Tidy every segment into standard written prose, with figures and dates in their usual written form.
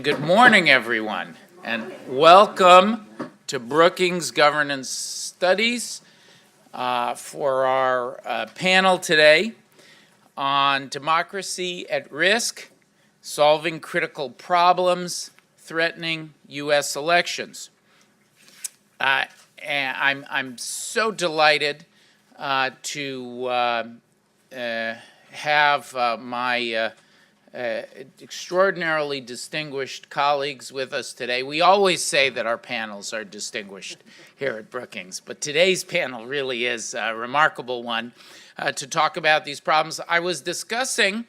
Good morning, everyone, and welcome to Brookings Governance Studies for our panel today on democracy at risk, solving critical problems threatening U.S. elections. And I'm so delighted to have my extraordinarily distinguished colleagues with us today. We always say that our panels are distinguished here at Brookings, but today's panel really is a remarkable one to talk about these problems. I was discussing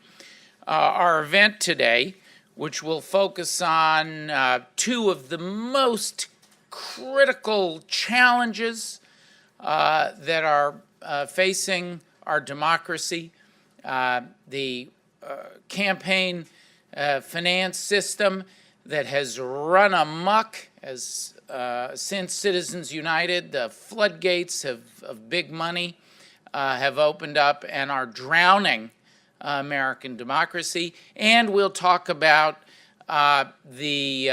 our event today, which will focus on two of the most critical challenges that are facing our democracy, the campaign finance system that has run amok since Citizens United. The floodgates of big money have opened up and are drowning American democracy. And we'll talk about the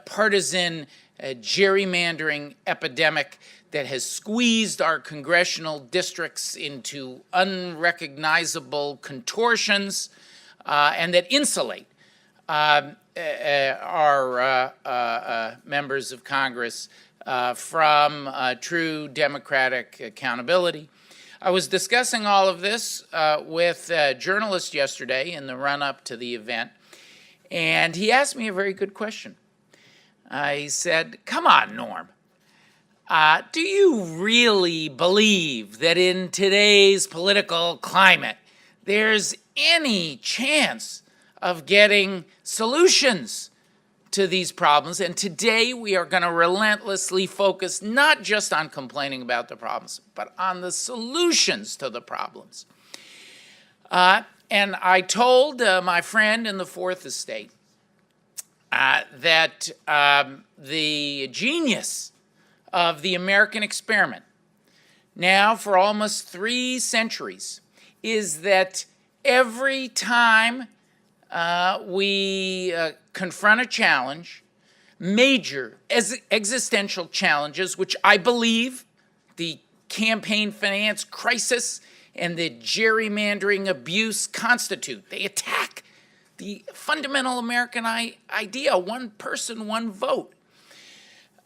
partisan gerrymandering epidemic that has squeezed our congressional districts into unrecognizable contortions and that insulate our members of Congress from true democratic accountability. I was discussing all of this with a journalist yesterday in the run-up to the event, and he asked me a very good question. He said, "Come on, Norm. Do you really believe that in today's political climate there's any chance of getting solutions to these problems?" And today we are going to relentlessly focus not just on complaining about the problems, but on the solutions to the problems. And I told my friend in the Fourth Estate that the genius of the American experiment, now for almost 3 centuries, is that every time we confront a challenge, major existential challenges, which I believe the campaign finance crisis and the gerrymandering abuse constitute, they attack the fundamental American idea, one person, one vote.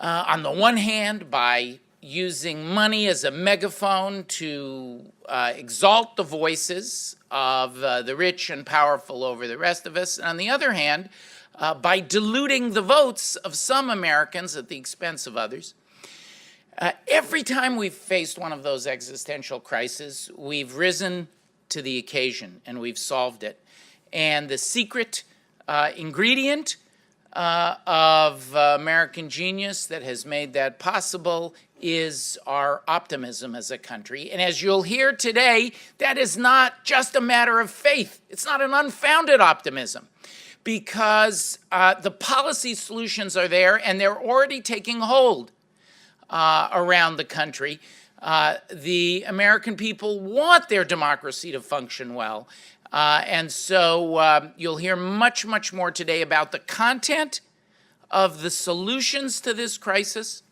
On the one hand, by using money as a megaphone to exalt the voices of the rich and powerful over the rest of us. And on the other hand, by diluting the votes of some Americans at the expense of others. Every time we've faced one of those existential crises, we've risen to the occasion and we've solved it. And the secret ingredient of American genius that has made that possible is our optimism as a country. And as you'll hear today, that is not just a matter of faith. It's not an unfounded optimism, because the policy solutions are there and they're already taking hold around the country. The American people want their democracy to function well. And so you'll hear much, much more today about the content of the solutions to this crisis,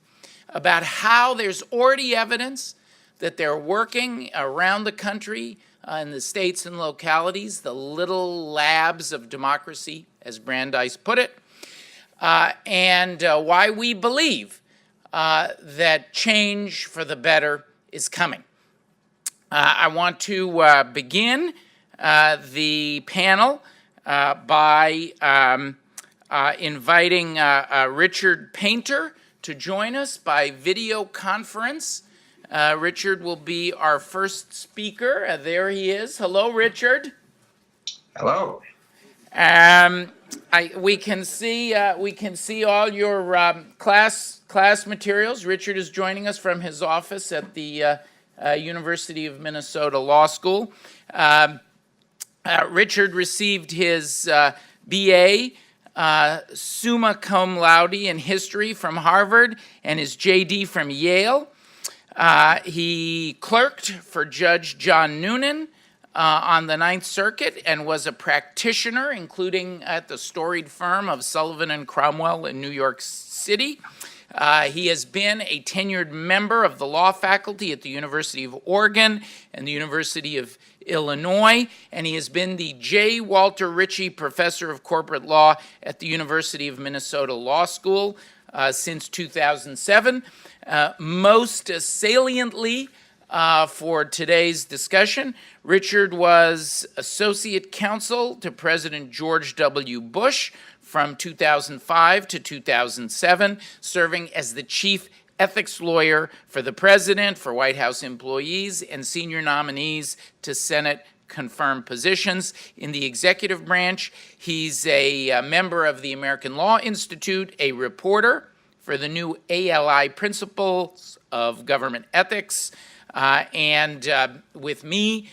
about how there's already evidence that they're working around the country in the states and localities, the little labs of democracy, as Brandeis put it, and why we believe that change for the better is coming. I want to begin the panel by inviting Richard Painter to join us by video conference. Richard will be our first speaker. There he is. Hello, Richard. Hello. We can see all your class materials. Richard is joining us from his office at the University of Minnesota Law School. Richard received his BA summa cum laude in history from Harvard and his JD from Yale. He clerked for Judge John Noonan on the Ninth Circuit and was a practitioner, including at the storied firm of Sullivan and Cromwell in New York City. He has been a tenured member of the law faculty at the University of Oregon and the University of Illinois, and he has been the J. Walter Ritchie Professor of Corporate Law at the University of Minnesota Law School since 2007. Most saliently, for today's discussion, Richard was Associate Counsel to President George W. Bush from 2005 to 2007, serving as the Chief Ethics Lawyer for the President, for White House employees, and senior nominees to Senate confirmed positions. In the executive branch, he's a member of the American Law Institute, a reporter for the new ALI Principles of Government Ethics, and with me,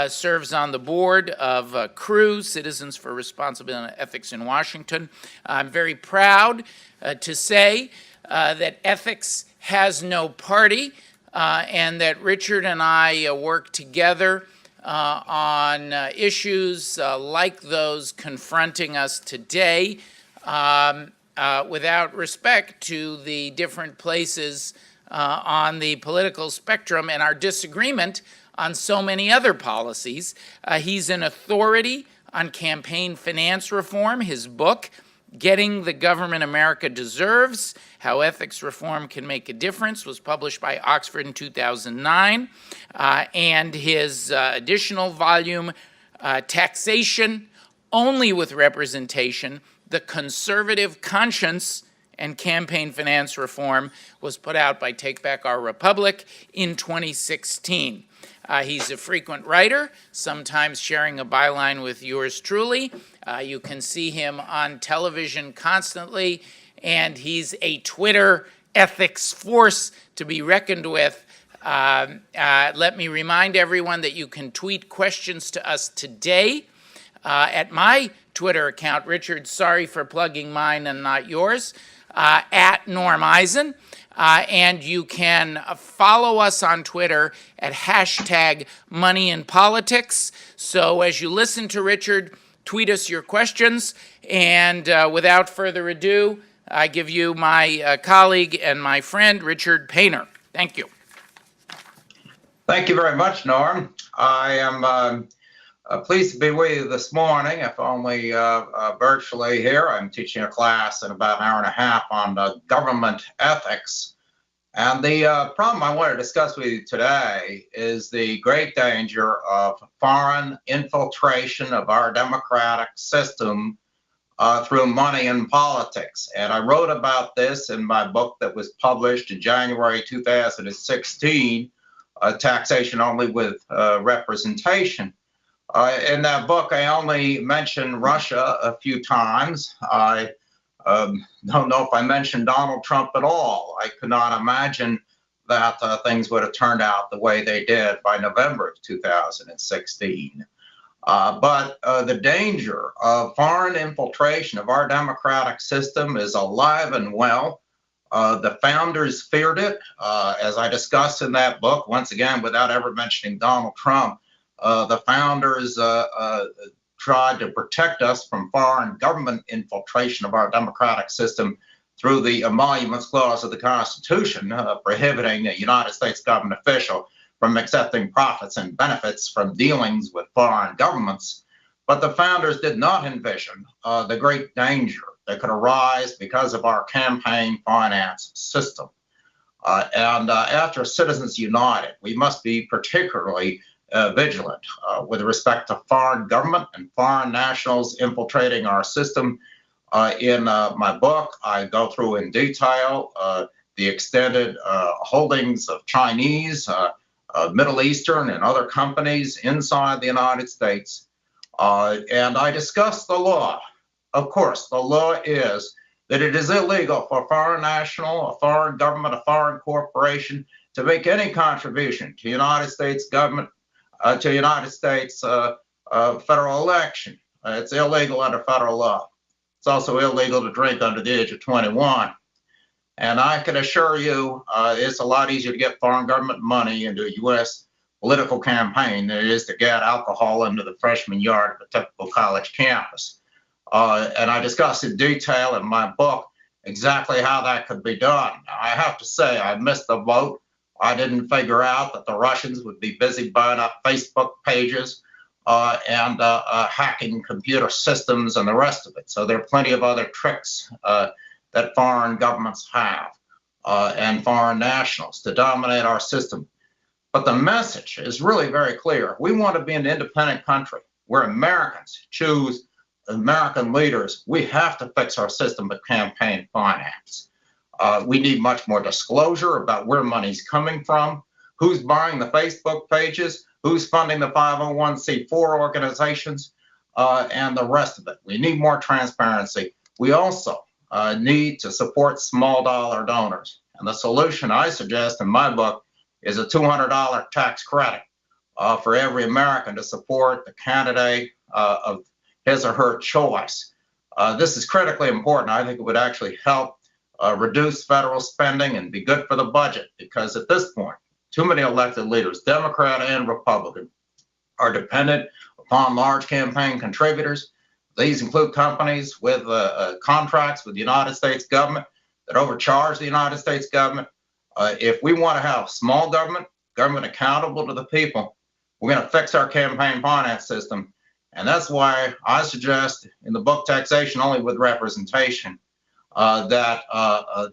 serves on the board of CREW, Citizens for Responsibility and Ethics in Washington. I'm very proud to say that ethics has no party, and that Richard and I work together on issues like those confronting us today, without respect to the different places on the political spectrum and our disagreement on so many other policies. He's an authority on campaign finance reform. His book, Getting the Government America Deserves, How Ethics Reform Can Make a Difference, was published by Oxford in 2009. And his additional volume, Taxation Only with Representation, The Conservative Conscience and Campaign Finance Reform, was put out by Take Back Our Republic in 2016. He's a frequent writer, sometimes sharing a byline with yours truly. You can see him on television constantly, and he's a Twitter ethics force to be reckoned with. Let me remind everyone that you can tweet questions to us today at my Twitter account. Richard, sorry for plugging mine and not yours, at Norm Eisen. And you can follow us on Twitter at #MoneyInPolitics. So as you listen to Richard, tweet us your questions. And without further ado, I give you my colleague and my friend, Richard Painter. Thank you. Thank you very much, Norm. I am pleased to be with you this morning, if only virtually here. I'm teaching a class in about an hour and a half on government ethics. And the problem I want to discuss with you today is the great danger of foreign infiltration of our democratic system through money and politics. And I wrote about this in my book that was published in January 2016, Taxation Only with Representation. In that book, I only mentioned Russia a few times. I don't know if I mentioned Donald Trump at all. I could not imagine that things would have turned out the way they did by November of 2016. But the danger of foreign infiltration of our democratic system is alive and well. The founders feared it, as I discussed in that book, once again, without ever mentioning Donald Trump. The founders tried to protect us from foreign government infiltration of our democratic system through the Emoluments Clause of the Constitution, prohibiting a United States government official from accepting profits and benefits from dealings with foreign governments. But the founders did not envision the great danger that could arise because of our campaign finance system. And after Citizens United, we must be particularly vigilant with respect to foreign government and foreign nationals infiltrating our system. In my book, I go through in detail the extended holdings of Chinese, Middle Eastern, and other companies inside the United States. And I discuss the law. Of course, the law is that it is illegal for a foreign national, a foreign government, a foreign corporation to make any contribution to United States government, to United States federal election. It's illegal under federal law. It's also illegal to drink under the age of 21. And I can assure you, it's a lot easier to get foreign government money into U.S. political campaign than it is to get alcohol into the freshman yard of a typical college campus. And I discuss in detail in my book exactly how that could be done. I have to say, I missed the vote. I didn't figure out that the Russians would be busy buying up Facebook pages and hacking computer systems and the rest of it. So there are plenty of other tricks that foreign governments have and foreign nationals to dominate our system. But the message is really very clear. We want to be an independent country where Americans choose American leaders. We have to fix our system of campaign finance. We need much more disclosure about where money's coming from, who's buying the Facebook pages, who's funding the 501c4 organizations, and the rest of it. We need more transparency. We also need to support small dollar donors. And the solution I suggest in my book is a $200 tax credit for every American to support the candidate of his or her choice. This is critically important. I think it would actually help reduce federal spending and be good for the budget, because at this point, too many elected leaders, Democrat and Republican, are dependent upon large campaign contributors. These include companies with contracts with the United States government that overcharge the United States government. If we want to have small government, government accountable to the people, we're going to fix our campaign finance system. And that's why I suggest in the book Taxation Only with Representation that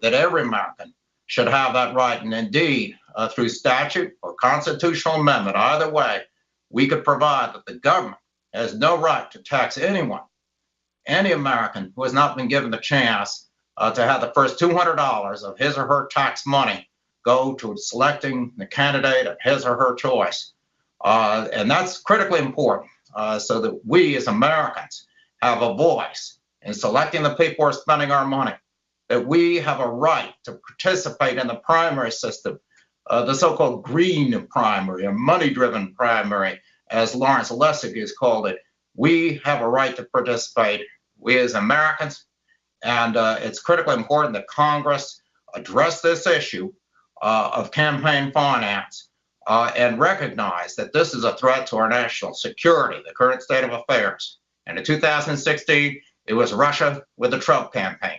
every American should have that right. And indeed, through statute or constitutional amendment, either way, we could provide that the government has no right to tax anyone, any American who has not been given the chance to have the first $200 of his or her tax money go to selecting the candidate of his or her choice. And that's critically important so that we as Americans have a voice in selecting the people who are spending our money, that we have a right to participate in the primary system, the so-called green primary, or money-driven primary, as Lawrence Lessig has called it. We have a right to participate, we as Americans, and it's critically important that Congress address this issue of campaign finance and recognize that this is a threat to our national security, the current state of affairs. And in 2016, it was Russia with the Trump campaign.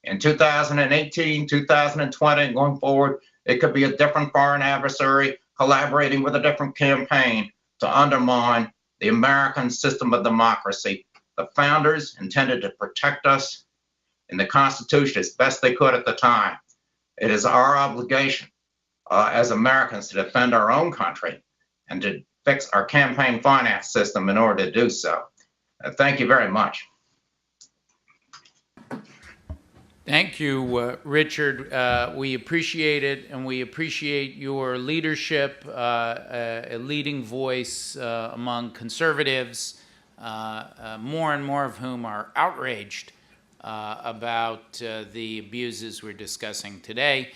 In 2018, 2020, and going forward, it could be a different foreign adversary collaborating with a different campaign to undermine the American system of democracy. The founders intended to protect us in the Constitution as best they could at the time. It is our obligation as Americans to defend our own country and to fix our campaign finance system in order to do so. Thank you very much. Thank you, Richard. We appreciate it, and we appreciate your leadership, a leading voice among conservatives, more and more of whom are outraged about the abuses we're discussing today.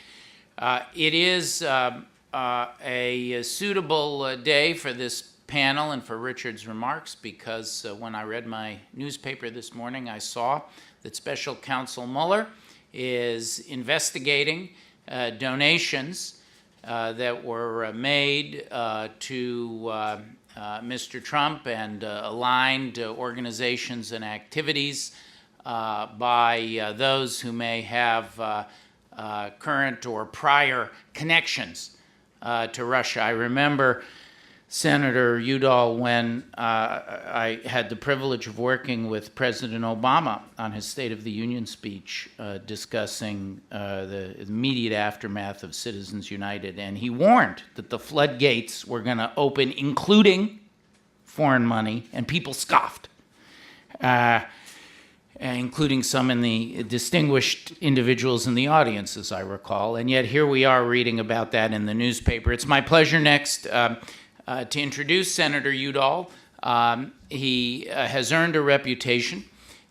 It is a suitable day for this panel and for Richard's remarks, because when I read my newspaper this morning, I saw that Special Counsel Mueller is investigating donations that were made to Mr. Trump and aligned organizations and activities by those who may have current or prior connections to Russia. I remember, Senator Udall, when I had the privilege of working with President Obama on his State of the Union speech discussing the immediate aftermath of Citizens United, and he warned that the floodgates were going to open, including foreign money, and people scoffed, including some in the distinguished individuals in the audience, as I recall, and yet here we are reading about that in the newspaper. It's my pleasure next to introduce Senator Udall. He has earned a reputation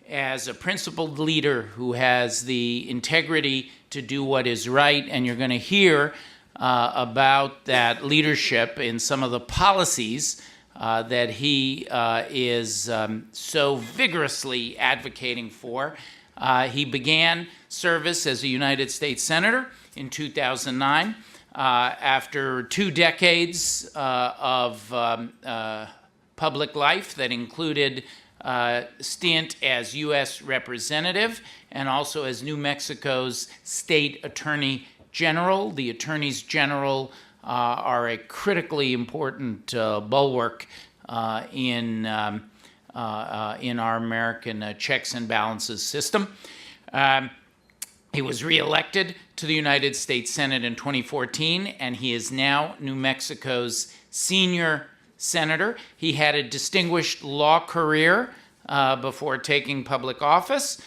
as a principled leader who has the integrity to do what is right, and you're going to hear about that leadership in some of the policies that he is so vigorously advocating for. He began service as a United States Senator in 2009. After 2 decades of public life that included stint as U.S. representative and also as New Mexico's state attorney general. The attorneys general are a critically important bulwark in our American checks and balances system. He was reelected to the United States Senate in 2014, and he is now New Mexico's senior senator. He had a distinguished law career before taking public office.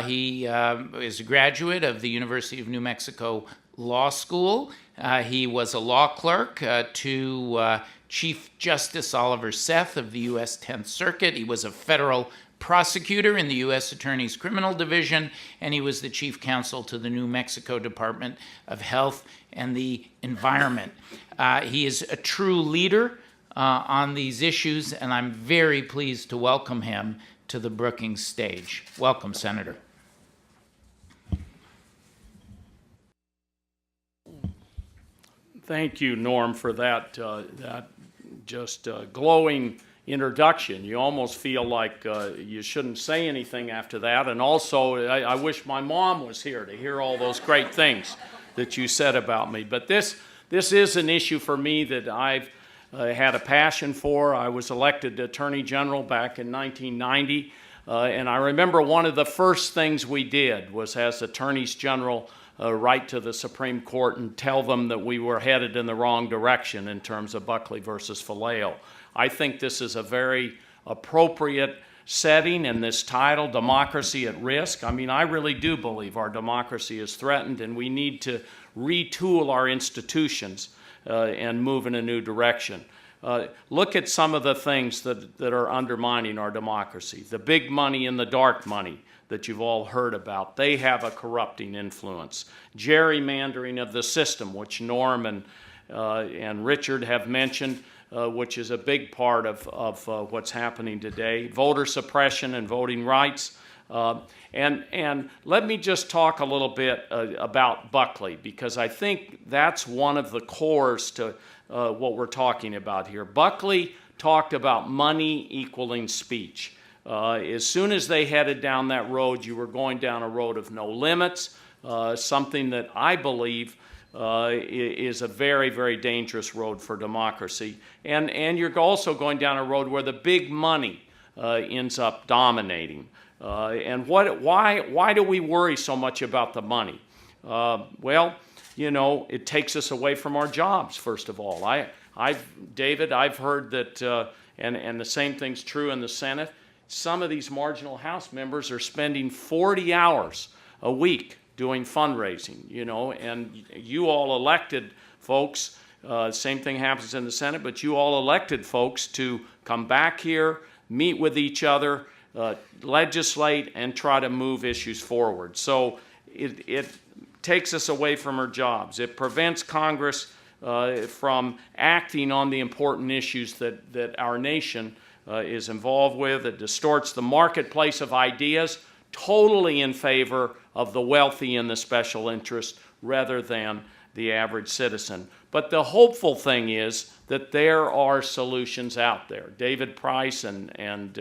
He is a graduate of the University of New Mexico Law School. He was a law clerk to Chief Justice Oliver Seth of the U.S. 10th Circuit. He was a federal prosecutor in the U.S. Attorney's Criminal Division, and he was the chief counsel to the New Mexico Department of Health and the Environment. He is a true leader on these issues, and I'm very pleased to welcome him to the Brookings stage. Welcome, Senator. Thank you, Norm, for that just glowing introduction. You almost feel like you shouldn't say anything after that. And also, I wish my mom was here to hear all those great things that you said about me. But this is an issue for me that I've had a passion for. I was elected Attorney General back in 1990. And I remember one of the first things we did was, as Attorneys General, write to the Supreme Court and tell them that we were headed in the wrong direction in terms of Buckley versus Vallejo. I think this is a very appropriate setting in this title, Democracy at Risk. I mean, I really do believe our democracy is threatened, and we need to retool our institutions and move in a new direction. Look at some of the things that are undermining our democracy. The big money and the dark money that you've all heard about. They have a corrupting influence. Gerrymandering of the system, which Norm and Richard have mentioned, which is a big part of what's happening today. Voter suppression and voting rights. And let me just talk a little bit about Buckley, because I think that's one of the cores to what we're talking about here. Buckley talked about money equaling speech. As soon as they headed down that road, you were going down a road of no limits, something that I believe is a very, very dangerous road for democracy. And you're also going down a road where the big money ends up dominating. And why do we worry so much about the money? Well, you know, it takes us away from our jobs, first of all. David, I've heard that, and the same thing's true in the Senate, some of these marginal House members are spending 40 hours a week doing fundraising, you know, and you all elected folks, same thing happens in the Senate, but you all elected folks to come back here, meet with each other, legislate, and try to move issues forward. So it takes us away from our jobs. It prevents Congress from acting on the important issues that our nation is involved with. It distorts the marketplace of ideas, totally in favor of the wealthy and the special interest rather than the average citizen. But the hopeful thing is that there are solutions out there. David Price and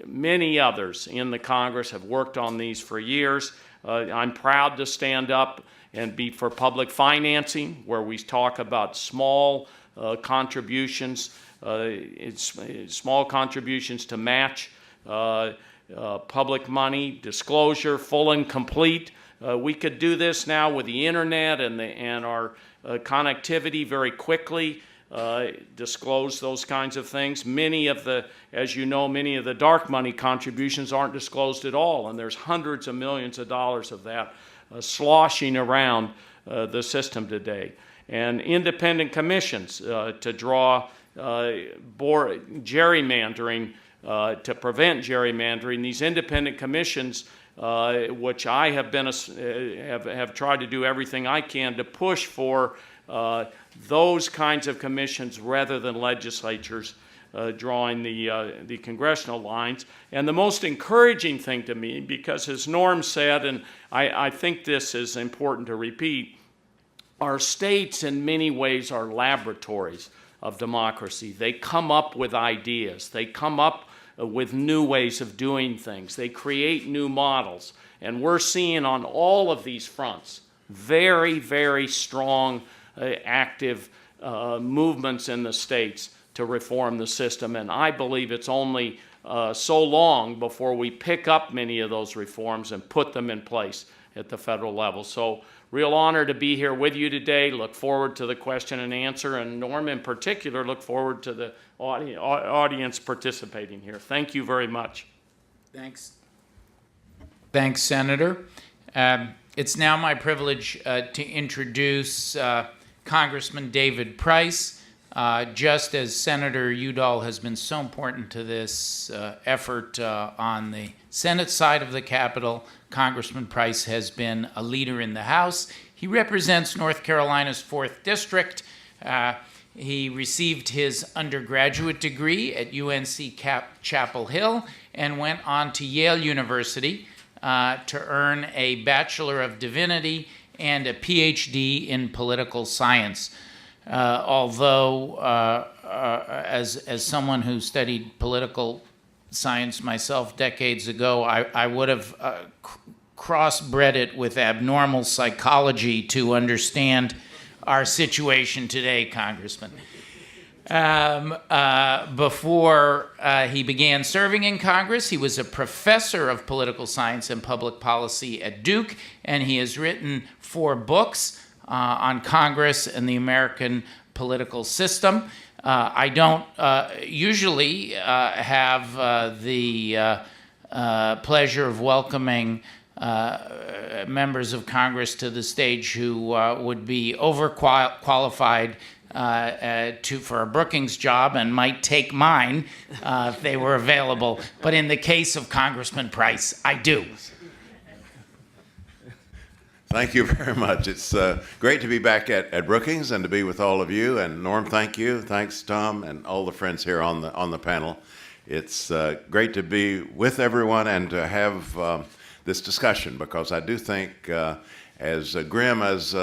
many others in the Congress have worked on these for years. I'm proud to stand up and be for public financing, where we talk about small contributions, small contributions to match public money, disclosure, full and complete. We could do this now with the internet and our connectivity very quickly, disclose those kinds of things. Many of the, as you know, many of the dark money contributions aren't disclosed at all, and there's hundreds of millions of dollars of that sloshing around the system today. And independent commissions to draw gerrymandering, to prevent gerrymandering. These independent commissions, which I have been have tried to do everything I can to push for those kinds of commissions rather than legislatures drawing the congressional lines. And the most encouraging thing to me, because as Norm said, and I think this is important to repeat, our states in many ways are laboratories of democracy. They come up with ideas. They come up with new ways of doing things. They create new models. And we're seeing on all of these fronts very, very strong, active movements in the states to reform the system. And I believe it's only so long before we pick up many of those reforms and put them in place at the federal level. So real honor to be here with you today. Look forward to the question and answer, and Norm in particular, look forward to the audience participating here. Thank you very much. Thanks. Thanks, Senator. It's now my privilege to introduce Congressman David Price. Just as Senator Udall has been so important to this effort on the Senate side of the Capitol, Congressman Price has been a leader in the House. He represents North Carolina's 4th District. He received his undergraduate degree at UNC Chapel Hill and went on to Yale University to earn a Bachelor of Divinity and a PhD in political science. Although, as someone who studied political science myself decades ago, I would have crossbred it with abnormal psychology to understand our situation today, Congressman. Before he began serving in Congress, he was a professor of political science and public policy at Duke, and he has written 4 books on Congress and the American political system. I don't usually have the pleasure of welcoming members of Congress to the stage who would be overqualified for a Brookings job and might take mine if they were available. But in the case of Congressman Price, I do. Thank you very much. It's great to be back at Brookings and to be with all of you. And Norm, thank you. Thanks, Tom, and all the friends here on the panel. It's great to be with everyone and to have this discussion, because I do think, as grim as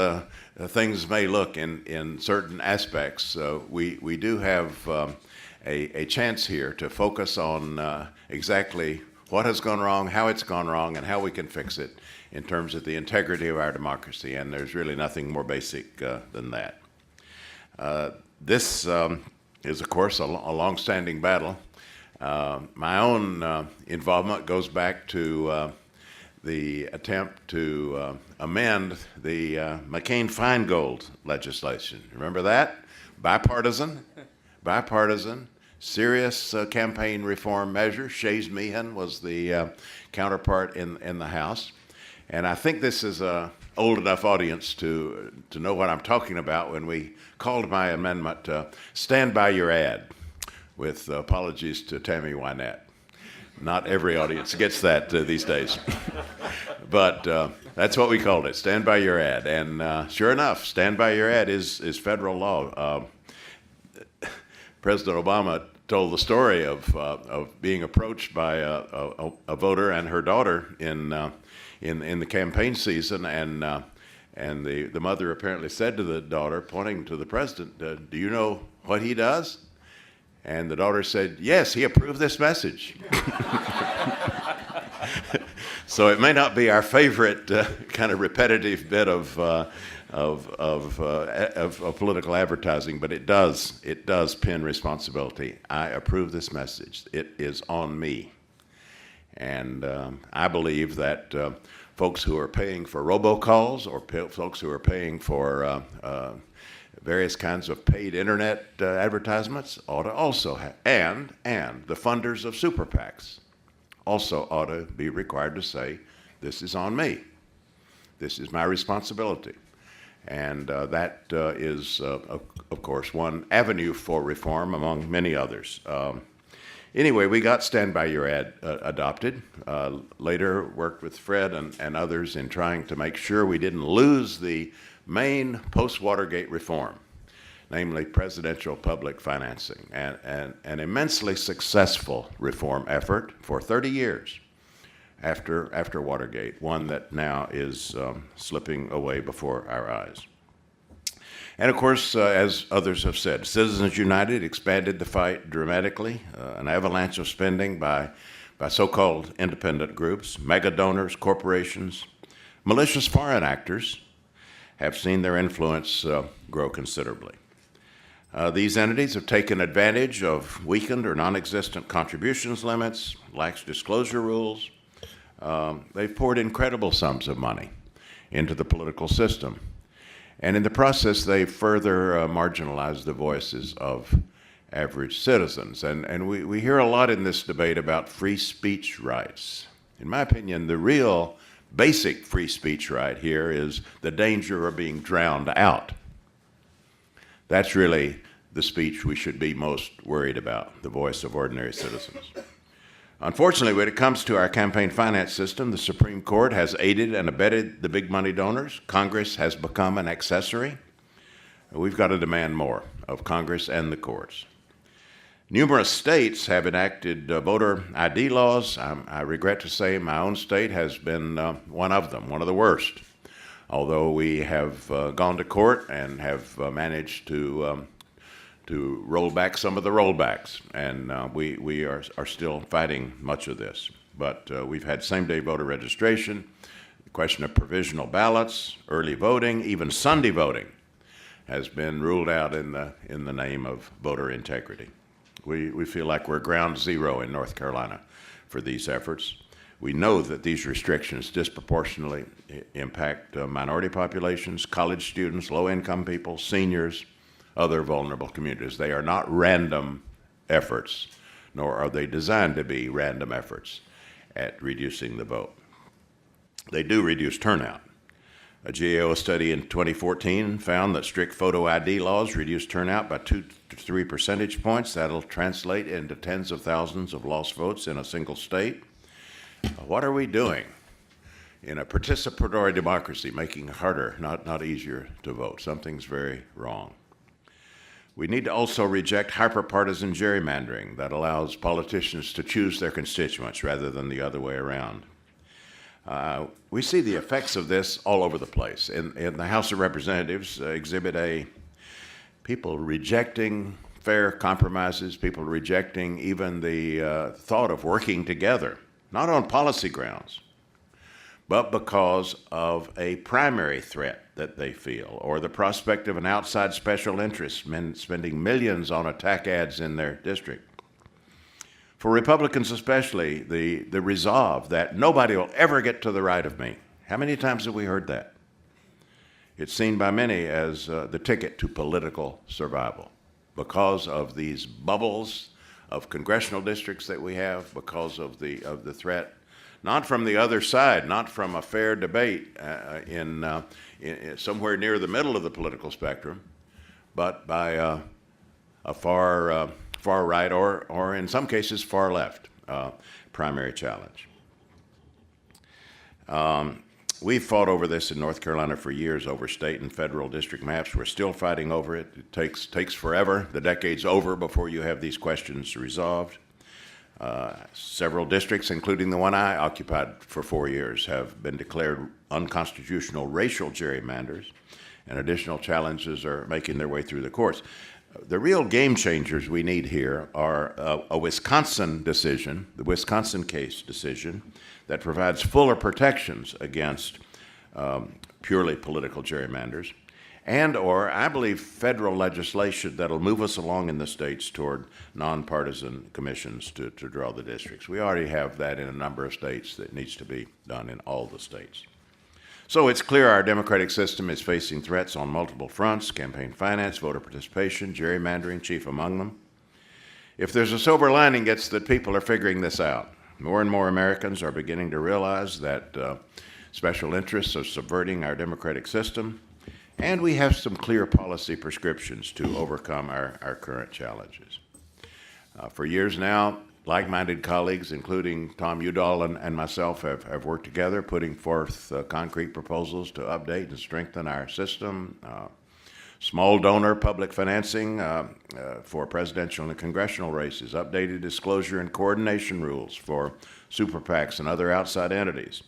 things may look in certain aspects, we do have a chance here to focus on exactly what has gone wrong, how it's gone wrong, and how we can fix it in terms of the integrity of our democracy, and there's really nothing more basic than that. This is, of course, a long-standing battle. My own involvement goes back to the attempt to amend the McCain-Feingold legislation. Remember that? Bipartisan, serious campaign reform measure. Shays Meehan was the counterpart in the House. And I think this is an old enough audience to know what I'm talking about when we called my amendment Stand By Your Ad, with apologies to Tammy Wynette. Not every audience gets that these days. But that's what we called it, Stand By Your Ad. And sure enough, Stand By Your Ad is federal law. President Obama told the story of being approached by a voter and her daughter in the campaign season, and the mother apparently said to the daughter, pointing to the president, "Do you know what he does?" And the daughter said, "Yes, he approved this message." So it may not be our favorite kind of repetitive bit of political advertising, but it does pin responsibility. I approve this message. It is on me. And I believe that folks who are paying for robocalls, or folks who are paying for various kinds of paid internet advertisements ought to also have, and the funders of super PACs also ought to be required to say, this is on me. This is my responsibility. And that is, of course, one avenue for reform among many others. Anyway, we got Stand By Your Ad adopted. Later worked with Fred and others in trying to make sure we didn't lose the main post-Watergate reform, namely presidential public financing, and an immensely successful reform effort for 30 years after Watergate, one that now is slipping away before our eyes. And of course, as others have said, Citizens United expanded the fight dramatically, an avalanche of spending by so-called independent groups, mega donors, corporations, malicious foreign actors have seen their influence grow considerably. These entities have taken advantage of weakened or non-existent contributions limits, lax disclosure rules. They've poured incredible sums of money into the political system. And in the process, they further marginalize the voices of average citizens. And we hear a lot in this debate about free speech rights. In my opinion, the real basic free speech right here is the danger of being drowned out. That's really the speech we should be most worried about, the voice of ordinary citizens. Unfortunately, when it comes to our campaign finance system, the Supreme Court has aided and abetted the big money donors. Congress has become an accessory. We've got to demand more of Congress and the courts. Numerous states have enacted voter ID laws. I regret to say my own state has been one of them, one of the worst. Although we have gone to court and have managed to roll back some of the rollbacks, and we are still fighting much of this. But we've had same-day voter registration, the question of provisional ballots, early voting, even Sunday voting has been ruled out in the name of voter integrity. We feel like we're ground zero in North Carolina for these efforts. We know that these restrictions disproportionately impact minority populations, college students, low-income people, seniors, other vulnerable communities. They are not random efforts, nor are they designed to be random efforts at reducing the vote. They do reduce turnout. A GAO study in 2014 found that strict photo ID laws reduce turnout by 2 to 3 percentage points. That'll translate into tens of thousands of lost votes in a single state. What are we doing in a participatory democracy, making it harder, not easier to vote? Something's very wrong. We need to also reject hyperpartisan gerrymandering that allows politicians to choose their constituents rather than the other way around. We see the effects of this all over the place. In the House of Representatives, Exhibit A, people rejecting fair compromises, people rejecting even the thought of working together, not on policy grounds, but because of a primary threat that they feel, or the prospect of an outside special interest, men spending millions on attack ads in their district. For Republicans especially, the resolve that nobody will ever get to the right of me. How many times have we heard that? It's seen by many as the ticket to political survival because of these bubbles of congressional districts that we have, because of the threat, not from the other side, not from a fair debate in somewhere near the middle of the political spectrum, but by a far right or in some cases far left primary challenge. We've fought over this in North Carolina for years, over state and federal district maps. We're still fighting over it. It takes forever. The decade's over before you have these questions resolved. Several districts, including the one I occupied for 4 years, have been declared unconstitutional racial gerrymanders, and additional challenges are making their way through the courts. The real game changers we need here are a Wisconsin decision, the Wisconsin case decision, that provides fuller protections against purely political gerrymanders, and or, I believe, federal legislation that'll move us along in the states toward nonpartisan commissions to draw the districts. We already have that in a number of states that needs to be done in all the states. So it's clear our democratic system is facing threats on multiple fronts: campaign finance, voter participation, gerrymandering, chief among them. If there's a silver lining, it's that people are figuring this out. More and more Americans are beginning to realize that special interests are subverting our democratic system, and we have some clear policy prescriptions to overcome our current challenges. For years now, like-minded colleagues, including Tom Udall and myself, have worked together, putting forth concrete proposals to update and strengthen our system. Small donor public financing for presidential and congressional races, updated disclosure and coordination rules for super PACs and other outside entities,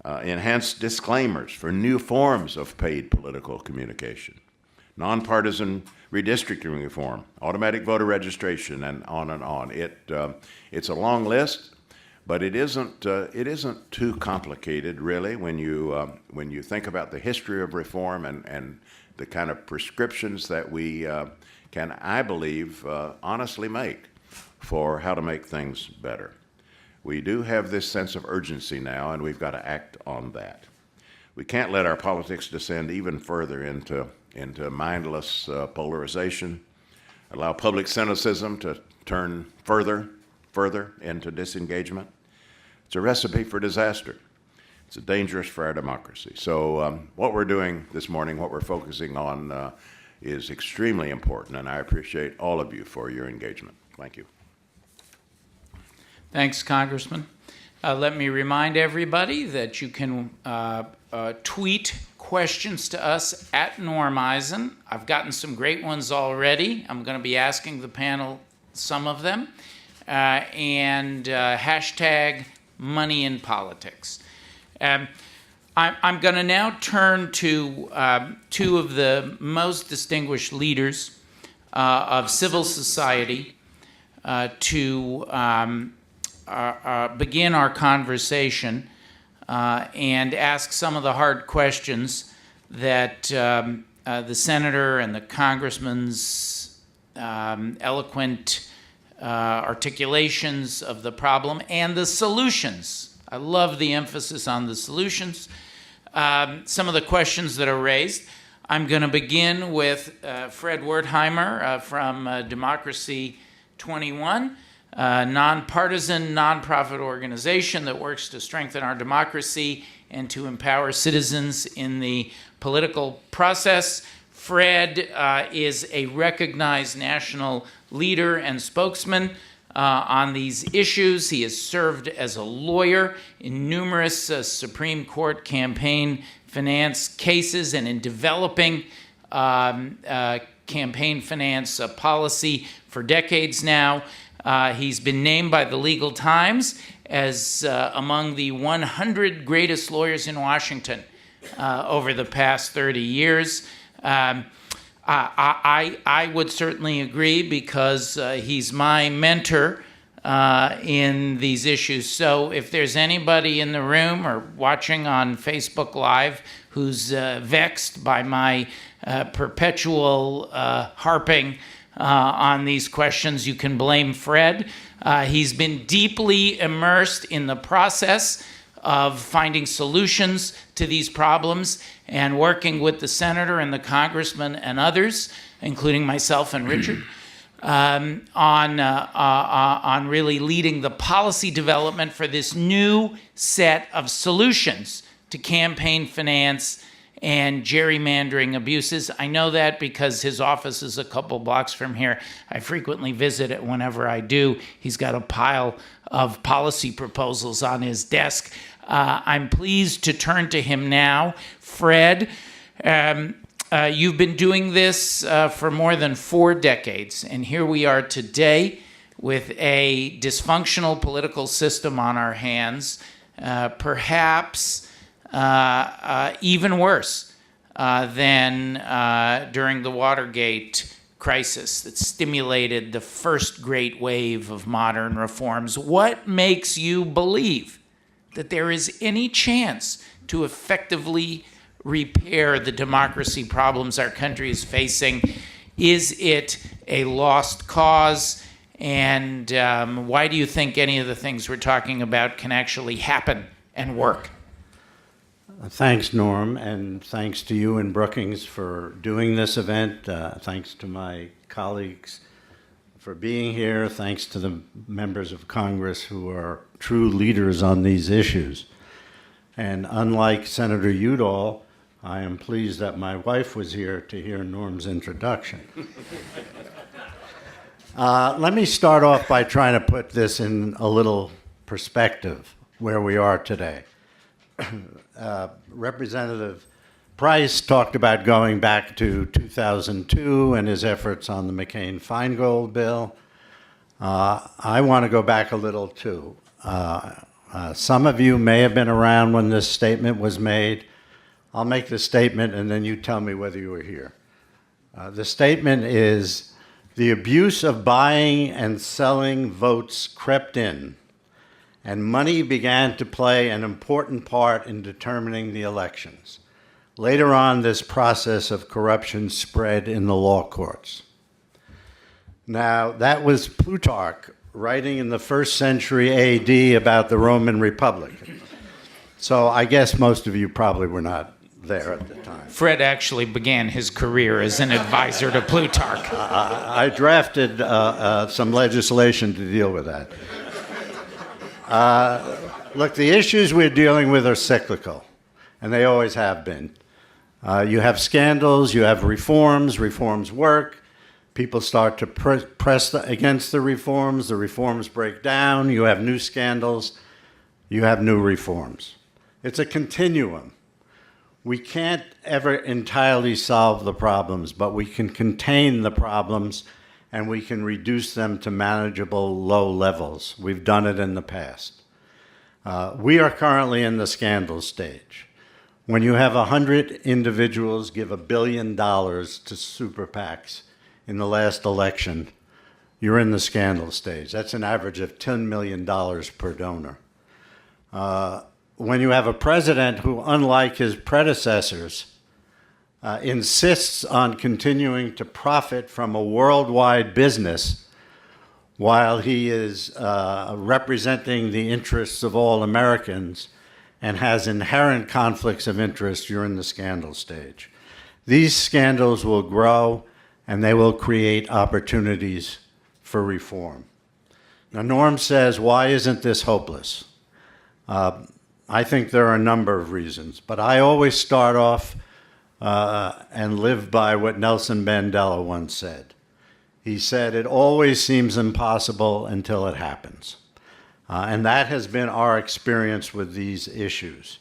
enhanced disclaimers for new forms of paid political communication, nonpartisan redistricting reform, automatic voter registration, and on and on. It's a long list, but it isn't too complicated, really, when you think about the history of reform and the kind of prescriptions that we can, I believe, honestly make for how to make things better. We do have this sense of urgency now, and we've got to act on that. We can't let our politics descend even further into mindless polarization, allow public cynicism to turn further into disengagement. It's a recipe for disaster. It's dangerous for our democracy. So what we're doing this morning, what we're focusing on is extremely important, and I appreciate all of you for your engagement. Thank you. Thanks, Congressman. Let me remind everybody that you can tweet questions to us at Norm Eisen. I've gotten some great ones already. I'm going to be asking the panel some of them. And hashtag money in politics. I'm going to now turn to two of the most distinguished leaders of civil society to begin our conversation and ask some of the hard questions that the senator and the congressman's eloquent articulations of the problem and the solutions. I love the emphasis on the solutions. Some of the questions that are raised. I'm going to begin with Fred Wertheimer from Democracy 21. Nonpartisan, nonprofit organization that works to strengthen our democracy and to empower citizens in the political process. Fred is a recognized national leader and spokesman on these issues. He has served as a lawyer in numerous Supreme Court campaign finance cases and in developing campaign finance policy for decades now. He's been named by the Legal Times as among the 100 greatest lawyers in Washington over the past 30 years. I would certainly agree because he's my mentor in these issues. So if there's anybody in the room or watching on Facebook Live who's vexed by my perpetual harping on these questions, you can blame Fred. He's been deeply immersed in the process of finding solutions to these problems and working with the senator and the congressman and others, including myself and Richard, on really leading the policy development for this new set of solutions to campaign finance and gerrymandering abuses. I know that because his office is a couple blocks from here. I frequently visit it whenever I do. He's got a pile of policy proposals on his desk. I'm pleased to turn to him now. Fred, you've been doing this for more than 4 decades, and here we are today with a dysfunctional political system on our hands, perhaps even worse than during the Watergate crisis that stimulated the first great wave of modern reforms. What makes you believe that there is any chance to effectively repair the democracy problems our country is facing? Is it a lost cause? And why do you think any of the things we're talking about can actually happen and work? Thanks, Norm, and thanks to you and Brookings for doing this event. Thanks to my colleagues for being here. Thanks to the members of Congress who are true leaders on these issues. And unlike Senator Udall, I am pleased that my wife was here to hear Norm's introduction. Let me start off by trying to put this in a little perspective where we are today. Representative Price talked about going back to 2002 and his efforts on the McCain-Feingold bill. I want to go back a little too. Some of you may have been around when this statement was made. I'll make the statement and then you tell me whether you were here. The statement is, the abuse of buying and selling votes crept in, and money began to play an important part in determining the elections. Later on, this process of corruption spread in the law courts. Now, that was Plutarch writing in the 1st century AD about the Roman Republic. So I guess most of you probably were not there at the time. Fred actually began his career as an advisor to Plutarch. I drafted some legislation to deal with that. Look, the issues we're dealing with are cyclical, and they always have been. You have scandals, you have reforms work, people start to press against the reforms break down, you have new scandals, you have new reforms. It's a continuum. We can't ever entirely solve the problems, but we can contain the problems and we can reduce them to manageable low levels. We've done it in the past. We are currently in the scandal stage. When you have 100 individuals give $1 billion to super PACs in the last election, you're in the scandal stage. That's an average of $10 million per donor. When you have a president who, unlike his predecessors, insists on continuing to profit from a worldwide business while he is representing the interests of all Americans and has inherent conflicts of interest, you're in the scandal stage. These scandals will grow and they will create opportunities for reform. Now, Norm says, why isn't this hopeless? I think there are a number of reasons, but I always start off and live by what Nelson Mandela once said. He said, it always seems impossible until it happens. And that has been our experience with these issues.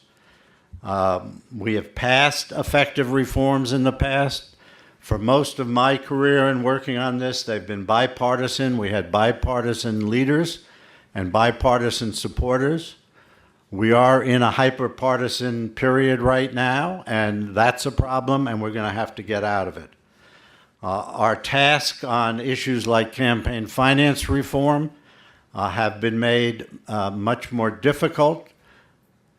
We have passed effective reforms in the past. For most of my career in working on this, they've been bipartisan. We had bipartisan leaders and bipartisan supporters. We are in a hyper-partisan period right now, and that's a problem, and we're going to have to get out of it. Our task on issues like campaign finance reform have been made much more difficult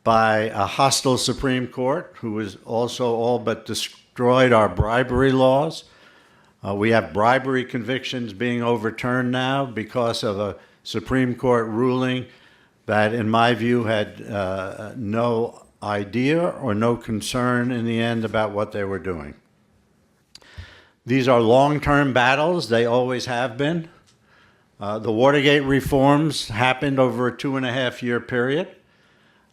by a hostile Supreme Court, who has also all but destroyed our bribery laws. We have bribery convictions being overturned now because of a Supreme Court ruling that, in my view, had no idea or no concern in the end about what they were doing. These are long-term battles. They always have been. The Watergate reforms happened over a 2.5-year period.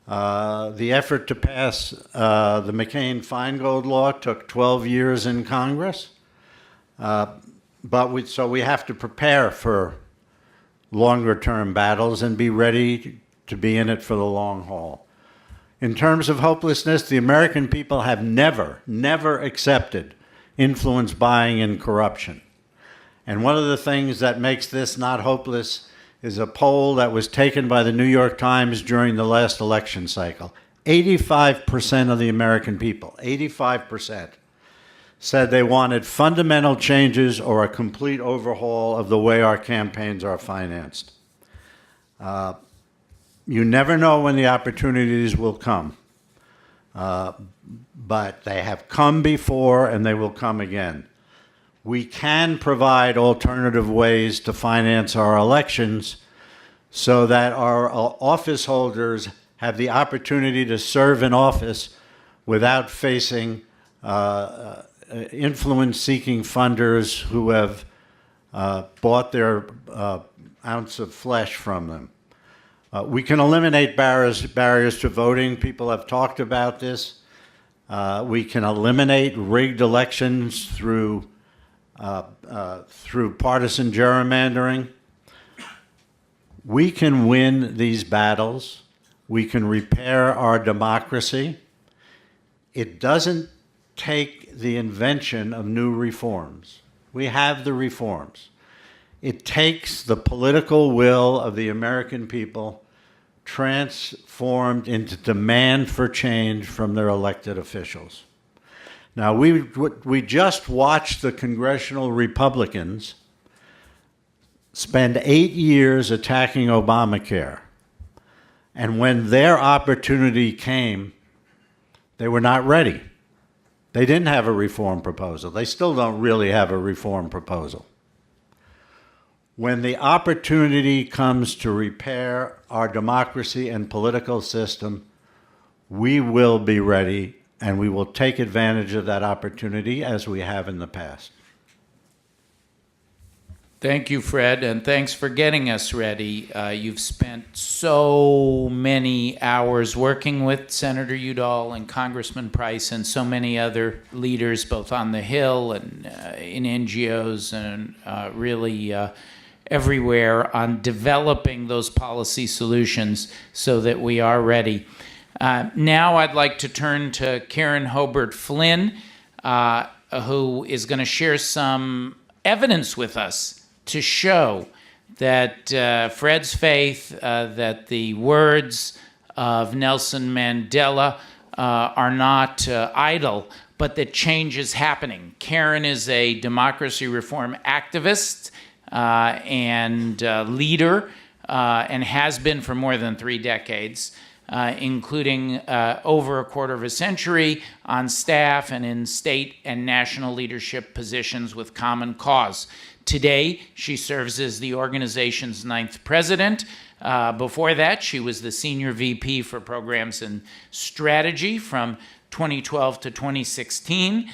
The effort to pass the McCain-Feingold law took 12 years in Congress. So we have to prepare for longer-term battles and be ready to be in it for the long haul. In terms of hopelessness, the American people have never accepted influence buying and corruption. And one of the things that makes this not hopeless is a poll that was taken by the New York Times during the last election cycle. 85% of the American people, 85%, said they wanted fundamental changes or a complete overhaul of the way our campaigns are financed. You never know when the opportunities will come, but they have come before and they will come again. We can provide alternative ways to finance our elections so that our office holders have the opportunity to serve in office without facing influence-seeking funders who have bought their ounce of flesh from them. We can eliminate barriers to voting. People have talked about this. We can eliminate rigged elections through partisan gerrymandering. We can win these battles. We can repair our democracy. It doesn't take the invention of new reforms. We have the reforms. It takes the political will of the American people transformed into demand for change from their elected officials. Now, we just watched the congressional Republicans spend 8 years attacking Obamacare. And when their opportunity came, they were not ready. They didn't have a reform proposal. They still don't really have a reform proposal. When the opportunity comes to repair our democracy and political system, we will be ready, and we will take advantage of that opportunity as we have in the past. Thank you, Fred, and thanks for getting us ready. You've spent so many hours working with Senator Udall and Congressman Price and so many other leaders, both on the Hill and in NGOs and really everywhere, on developing those policy solutions so that we are ready. Now I'd like to turn to Karen Hobart Flynn, who is going to share some evidence with us to show that Fred's faith, that the words of Nelson Mandela are not idle, but that change is happening. Karen is a democracy reform activist and leader, and has been for more than 3 decades, including over a quarter of a century on staff and in state and national leadership positions with Common Cause. Today, she serves as the organization's 9th president. Before that, she was the senior VP for programs and strategy from 2012 to 2016.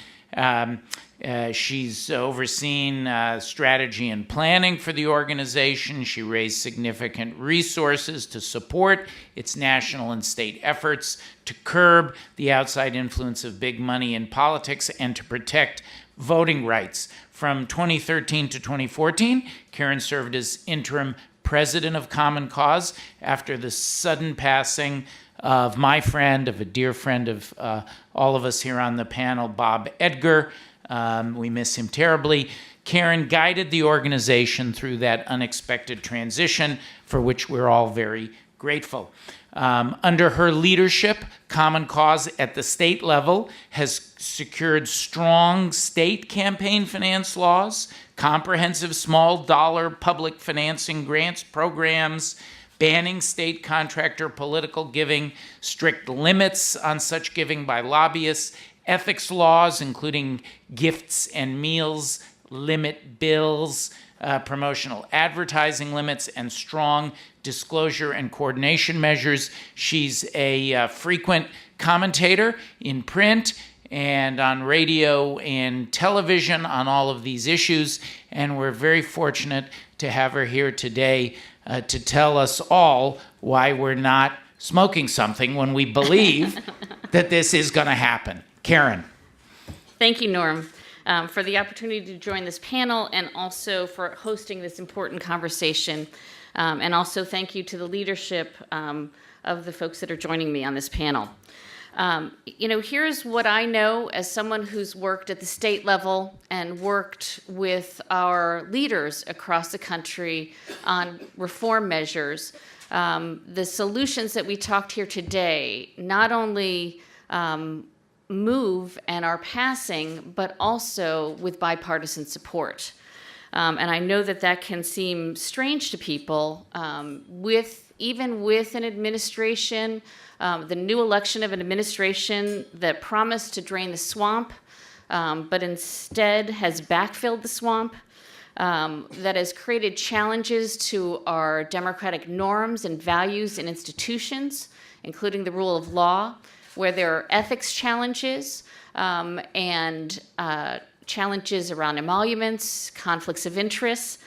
She's overseen strategy and planning for the organization. She raised significant resources to support its national and state efforts to curb the outside influence of big money in politics and to protect voting rights. From 2013 to 2014, Karen served as interim president of Common Cause after the sudden passing of my friend, of a dear friend of all of us here on the panel, Bob Edgar. We miss him terribly. Karen guided the organization through that unexpected transition, for which we're all very grateful. Under her leadership, Common Cause at the state level has secured strong state campaign finance laws, comprehensive small dollar public financing grants programs, banning state contractor political giving, strict limits on such giving by lobbyists, ethics laws, including gifts and meals, limit bills, promotional advertising limits, and strong disclosure and coordination measures. She's a frequent commentator in print and on radio and television on all of these issues, and we're very fortunate to have her here today to tell us all why we're not smoking something when we believe that this is going to happen. Karen. Thank you, Norm, for the opportunity to join this panel and also for hosting this important conversation. And also thank you to the leadership of the folks that are joining me on this panel. Here's what I know as someone who's worked at the state level and worked with our leaders across the country on reform measures. The solutions that we talked here today not only move and are passing, but also with bipartisan support. And I know that that can seem strange to people, even with an administration, the new election of an administration that promised to drain the swamp, but instead has backfilled the swamp, that has created challenges to our democratic norms and values and institutions, including the rule of law, where there are ethics challenges and challenges around emoluments, conflicts of interest.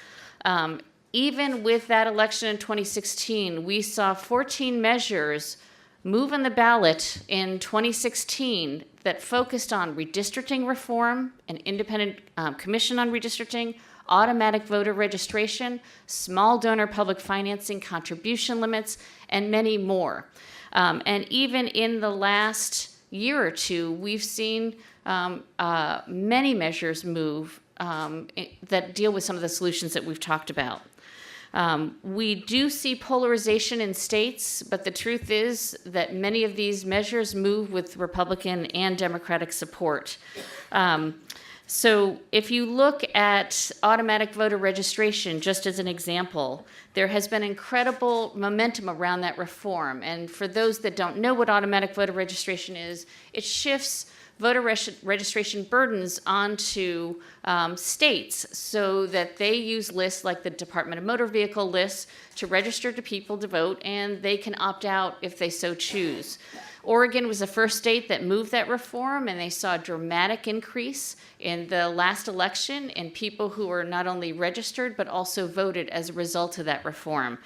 Even with that election in 2016, we saw 14 measures move on the ballot in 2016 that focused on redistricting reform, an independent commission on redistricting, automatic voter registration, small donor public financing, contribution limits, and many more. And even in the last year or two, we've seen many measures move that deal with some of the solutions that we've talked about. We do see polarization in states, but the truth is that many of these measures move with Republican and Democratic support. So if you look at automatic voter registration, just as an example, there has been incredible momentum around that reform. And for those that don't know what automatic voter registration is, it shifts voter registration burdens onto states so that they use lists like the Department of Motor Vehicle lists to register to people to vote, and they can opt out if they so choose. Oregon was the first state that moved that reform, and they saw a dramatic increase in the last election in people who were not only registered but also voted as a result of that reform.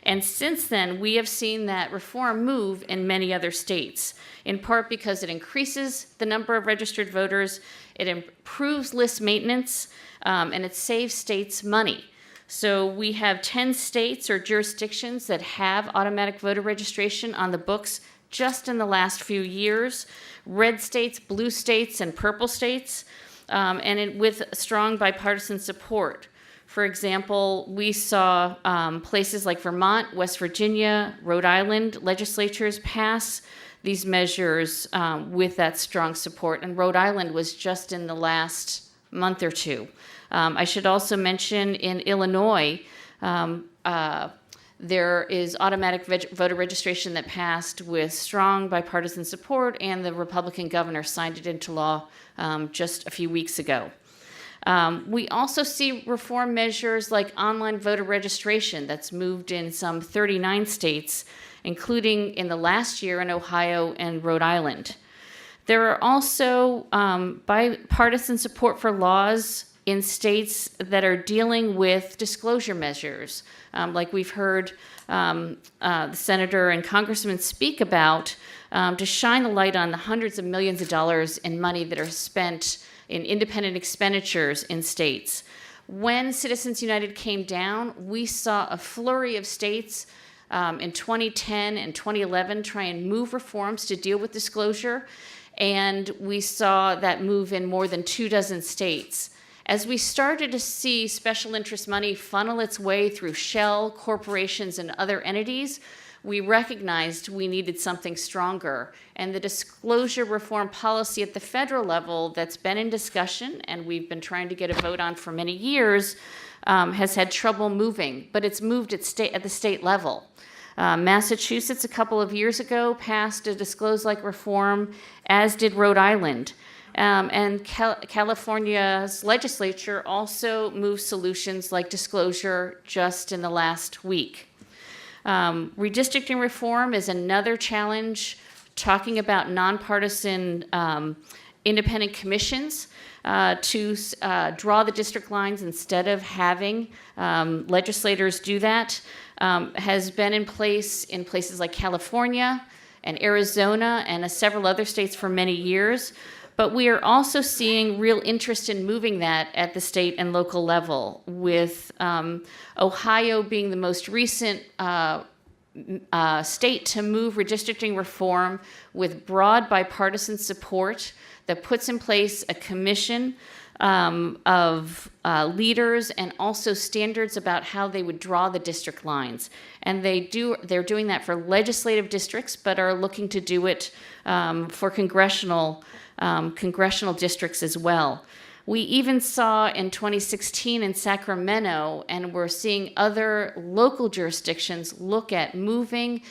And since then, we have seen that reform move in many other states, in part because it increases the number of registered voters, it improves list maintenance, and it saves states money. So we have 10 states or jurisdictions that have automatic voter registration on the books just in the last few years: red states, blue states, and purple states, with strong bipartisan support. For example, we saw places like Vermont, West Virginia, Rhode Island legislatures pass these measures with that strong support, and Rhode Island was just in the last month or two. I should also mention in Illinois, there is automatic voter registration that passed with strong bipartisan support, and the Republican governor signed it into law just a few weeks ago. We also see reform measures like online voter registration that's moved in some 39 states, including in the last year in Ohio and Rhode Island. There are also bipartisan support for laws in states that are dealing with disclosure measures, like we've heard the senator and congressman speak about, to shine a light on the hundreds of millions of dollars in money that are spent in independent expenditures in states. When Citizens United came down, we saw a flurry of states in 2010 and 2011 try and move reforms to deal with disclosure, and we saw that move in more than 24 states. As we started to see special interest money funnel its way through shell corporations and other entities, we recognized we needed something stronger. And the disclosure reform policy at the federal level that's been in discussion, and we've been trying to get a vote on for many years, has had trouble moving, but it's moved at the state level. Massachusetts, a couple of years ago, passed a disclose-like reform, as did Rhode Island. And California's legislature also moved solutions like disclosure just in the last week. Redistricting reform is another challenge, talking about nonpartisan independent commissions to draw the district lines instead of having legislators do that, has been in place in places like California and Arizona and several other states for many years. But we are also seeing real interest in moving that at the state and local level, with Ohio being the most recent state to move redistricting reform with broad bipartisan support that puts in place a commission of leaders and also standards about how they would draw the district lines. And they're doing that for legislative districts, but are looking to do it for congressional districts as well. We even saw in 2016 in Sacramento, and we're seeing other local jurisdictions look at moving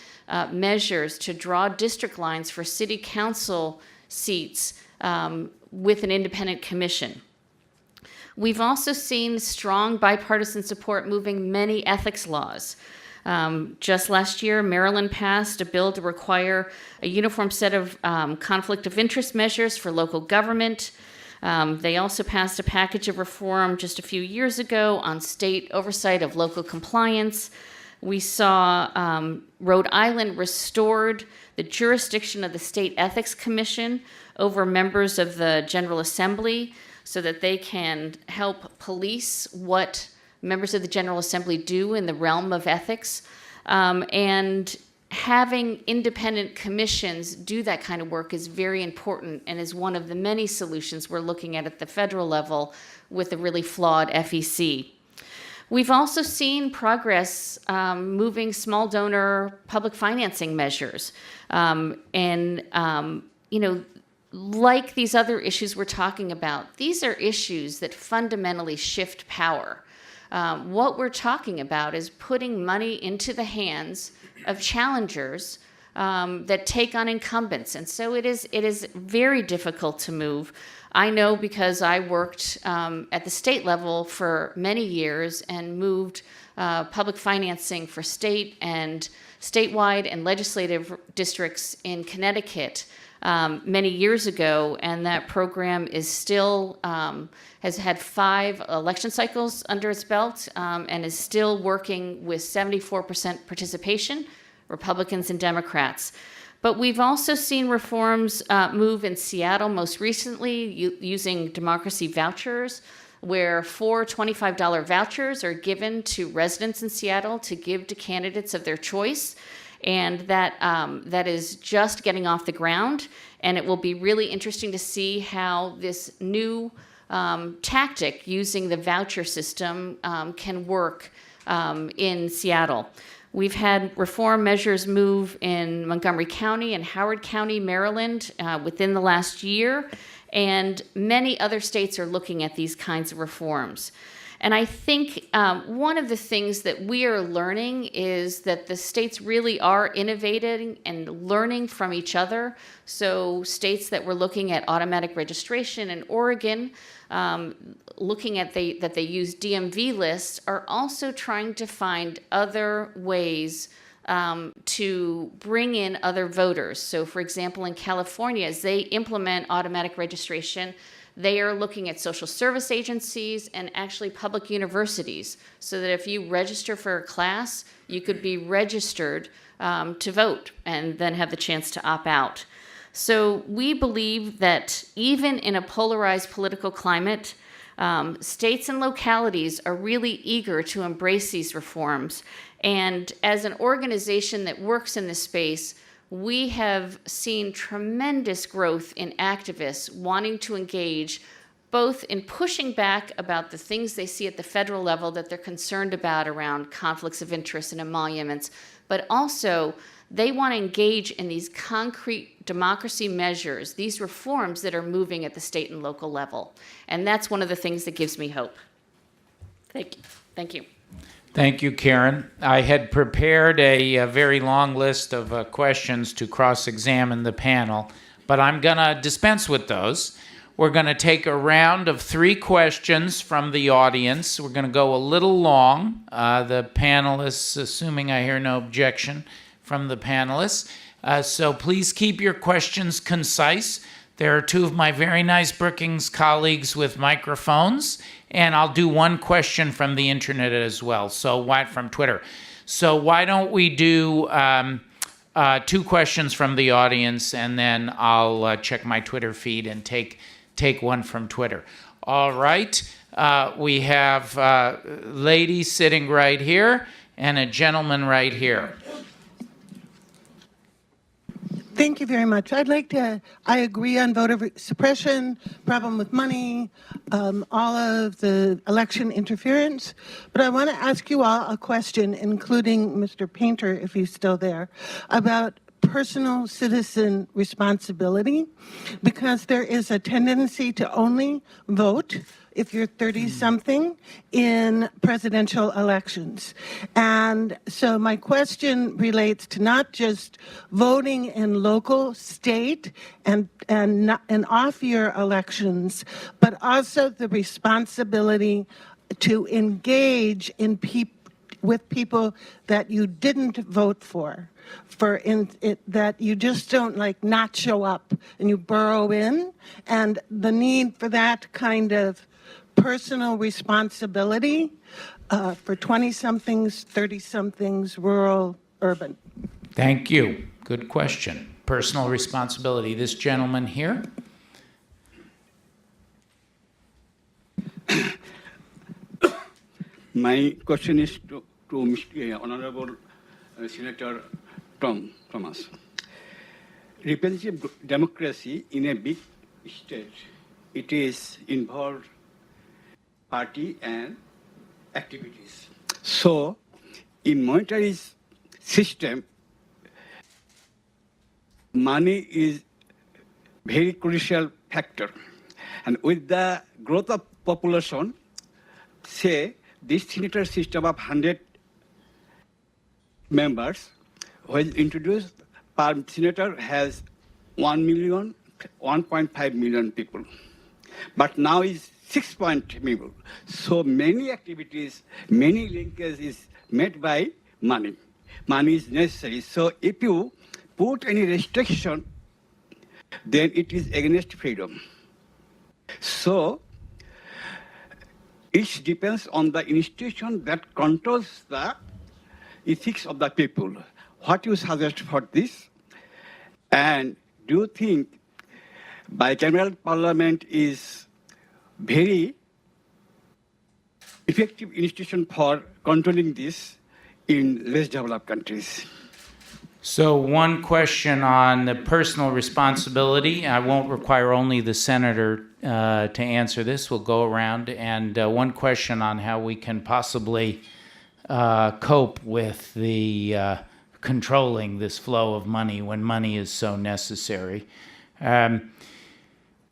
measures to draw district lines for city council seats with an independent commission. We've also seen strong bipartisan support moving many ethics laws. Just last year, Maryland passed a bill to require a uniform set of conflict of interest measures for local government. They also passed a package of reform just a few years ago on state oversight of local compliance. We saw Rhode Island restored the jurisdiction of the State Ethics Commission over members of the General Assembly so that they can help police what members of the General Assembly do in the realm of ethics. And having independent commissions do that kind of work is very important and is one of the many solutions we're looking at the federal level with a really flawed FEC. We've also seen progress moving small donor public financing measures. Like these other issues we're talking about, these are issues that fundamentally shift power. What we're talking about is putting money into the hands of challengers that take on incumbents. And so it is very difficult to move. I know because I worked at the state level for many years and moved public financing for statewide and legislative districts in Connecticut many years ago, and that program is still has had 5 election cycles under its belt and is still working with 74% participation, Republicans and Democrats. But we've also seen reforms move in Seattle most recently using democracy vouchers, where 4 $25 vouchers are given to residents in Seattle to give to candidates of their choice. And that is just getting off the ground. And it will be really interesting to see how this new tactic using the voucher system can work in Seattle. We've had reform measures move in Montgomery County and Howard County, Maryland, within the last year, and many other states are looking at these kinds of reforms. And I think one of the things that we are learning is that the states really are innovating and learning from each other. So states that were looking at automatic registration in Oregon, looking at that they use DMV lists, are also trying to find other ways to bring in other voters. So for example, in California, as they implement automatic registration, they are looking at social service agencies and actually public universities, so that if you register for a class, you could be registered to vote and then have the chance to opt out. So we believe that even in a polarized political climate, states and localities are really eager to embrace these reforms. And as an organization that works in this space, we have seen tremendous growth in activists wanting to engage both in pushing back about the things they see at the federal level that they're concerned about around conflicts of interest and emoluments, but also they want to engage in these concrete democracy measures, these reforms that are moving at the state and local level. And that's one of the things that gives me hope. Thank you. Thank you. Thank you, Karen. I had prepared a very long list of questions to cross-examine the panel, but I'm going to dispense with those. We're going to take a round of 3 questions from the audience. We're going to go a little long. The panelists, assuming I hear no objection from the panelists. So please keep your questions concise. There are 2 of my very nice Brookings colleagues with microphones, and I'll do 1 question from the internet as well, from Twitter. So why don't we do 2 questions from the audience, and then I'll check my Twitter feed and take 1 from Twitter. All right, we have a lady sitting right here and a gentleman right here. Thank you very much. I agree on voter suppression, problem with money, all of the election interference. But I want to ask you all a question, including Mr. Painter, if he's still there, about personal citizen responsibility, because there is a tendency to only vote if you're 30-something in presidential elections. And so my question relates to not just voting in local, state, and off-year elections, but also the responsibility to engage in with people that you didn't vote for that you just don't not show up and you burrow in, and the need for that kind of personal responsibility for 20-somethings, 30-somethings, rural, urban. Thank you. Good question. Personal responsibility. This gentleman here. My question is to Mr. Honorable Senator Thomas. Representative democracy in a big state, it is involved party and activities. So, in monetary system, money is very crucial factor. And with the growth of population, say this senator system of 100 members was introduced, per senator has 1.5 million people. But now is 6 million. So many activities, many linkages is made by money. Money is necessary. So if you put any restriction, then it is against freedom. So it depends on the institution that controls the ethics of the people. What you suggest for this? And do you think bicameral parliament is very effective institution for controlling this in less developed countries? So one question on the personal responsibility. I won't require only the senator to answer this. We'll go around. And one question on how we can possibly cope with the controlling this flow of money when money is so necessary.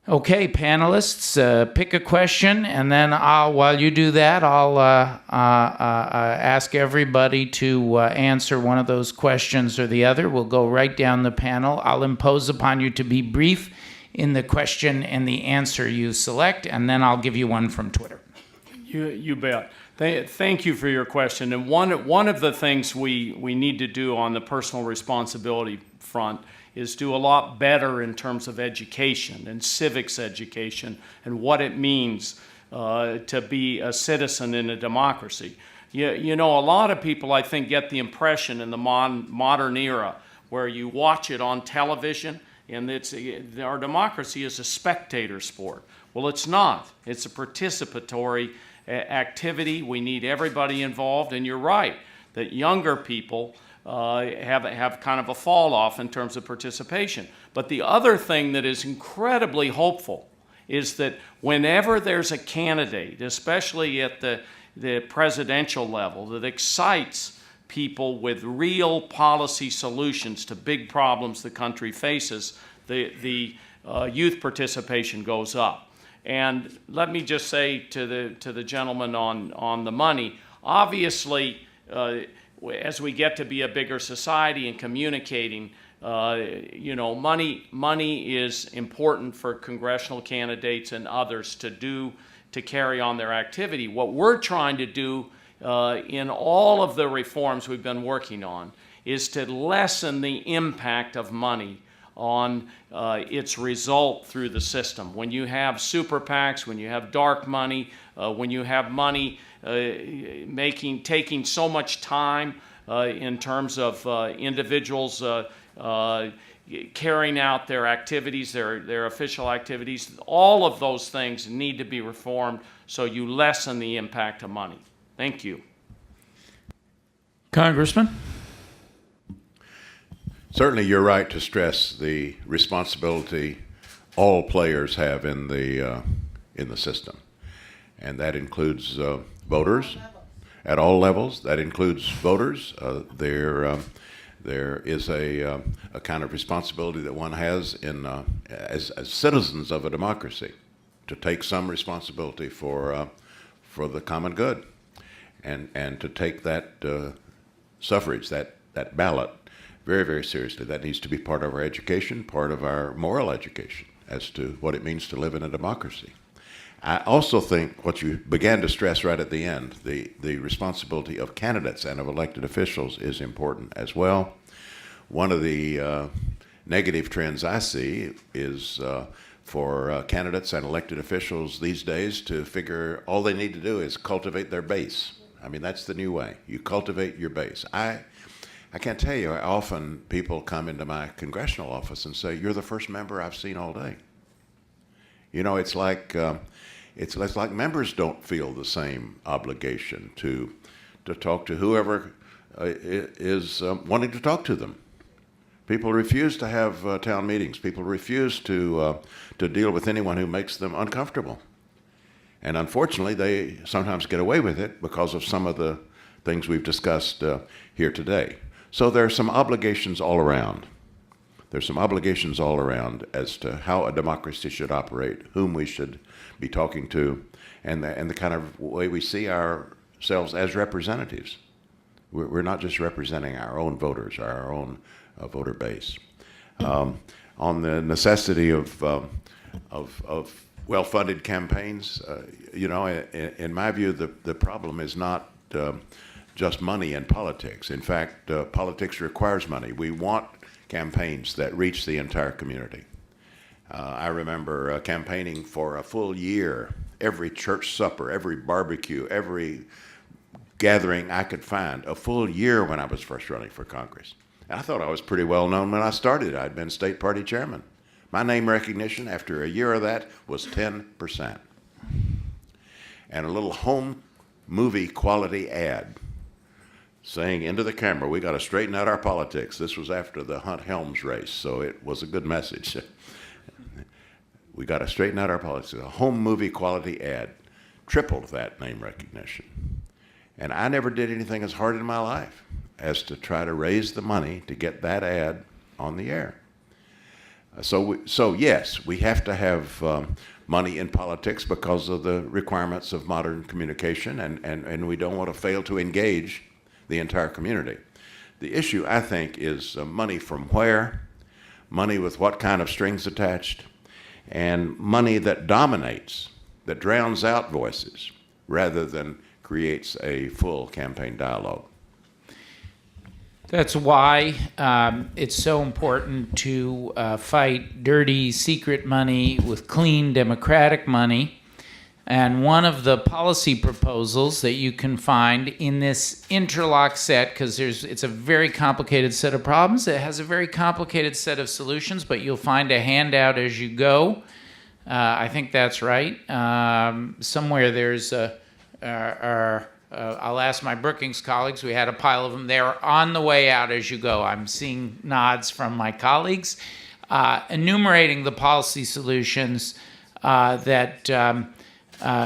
Okay, panelists, pick a question, and then while you do that, I'll ask everybody to answer one of those questions or the other. We'll go right down the panel. I'll impose upon you to be brief in the question and the answer you select, and then I'll give you one from Twitter. You bet. Thank you for your question. And one of the things we need to do on the personal responsibility front is do a lot better in terms of education and civics education and what it means to be a citizen in a democracy. You know, a lot of people, I think, get the impression in the modern era where you watch it on television and our democracy is a spectator sport. Well, it's not. It's a participatory activity. We need everybody involved, and you're right that younger people have kind of a fall off in terms of participation. But the other thing that is incredibly hopeful is that whenever there's a candidate, especially at the presidential level, that excites people with real policy solutions to big problems the country faces, the youth participation goes up. And let me just say to the gentleman on the money, obviously, as we get to be a bigger society and communicating, you know, money is important for congressional candidates and others to carry on their activity. What we're trying to do in all of the reforms we've been working on is to lessen the impact of money on its result through the system. When you have super PACs, when you have dark money, when you have money taking so much time in terms of individuals carrying out their activities, their official activities, all of those things need to be reformed so you lessen the impact of money. Thank you. Congressman? Certainly, you're right to stress the responsibility all players have in the system, and that includes voters at all levels. That includes voters. There is a kind of responsibility that one has as citizens of a democracy to take some responsibility for the common good, and to take that suffrage, that ballot, very, very seriously. That needs to be part of our education, part of our moral education as to what it means to live in a democracy. I also think what you began to stress right at the end, the responsibility of candidates and of elected officials is important as well. One of the negative trends I see is for candidates and elected officials these days to figure all they need to do is cultivate their base. I mean, that's the new way. You cultivate your base. I can't tell you how often people come into my congressional office and say, "You're the first member I've seen all day." You know, it's like members don't feel the same obligation to talk to whoever is wanting to talk to them. People refuse to have town meetings. People refuse to deal with anyone who makes them uncomfortable. And unfortunately, they sometimes get away with it because of some of the things we've discussed here today. So there are some obligations all around. There's some obligations all around as to how a democracy should operate, whom we should be talking to, and the kind of way we see ourselves as representatives. We're not just representing our own voters, our own voter base. On the necessity of well-funded campaigns, in my view, the problem is not just money in politics. In fact, politics requires money. We want campaigns that reach the entire community. I remember campaigning for a full year, every church supper, every barbecue, every gathering I could find, a full year when I was first running for Congress. And I thought I was pretty well known when I started. I'd been state party chairman. My name recognition after a year of that was 10%. And a little home movie quality ad saying into the camera, we got to straighten out our politics. This was after the Hunt-Helms race, so it was a good message. We got to straighten out our politics. A home movie quality ad tripled that name recognition. And I never did anything as hard in my life as to try to raise the money to get that ad on the air. So yes, we have to have money in politics because of the requirements of modern communication, and we don't want to fail to engage the entire community. The issue, I think, is money from where, money with what kind of strings attached, and money that dominates, that drowns out voices, rather than creates a full campaign dialogue. That's why it's so important to fight dirty, secret money with clean, democratic money. And one of the policy proposals that you can find in this interlock set, because it's a very complicated set of problems, it has a very complicated set of solutions, but you'll find a handout as you go. I think that's right. Somewhere there's I'll ask my Brookings colleagues. We had a pile of them. They're on the way out as you go. I'm seeing nods from my colleagues, enumerating the policy solutions that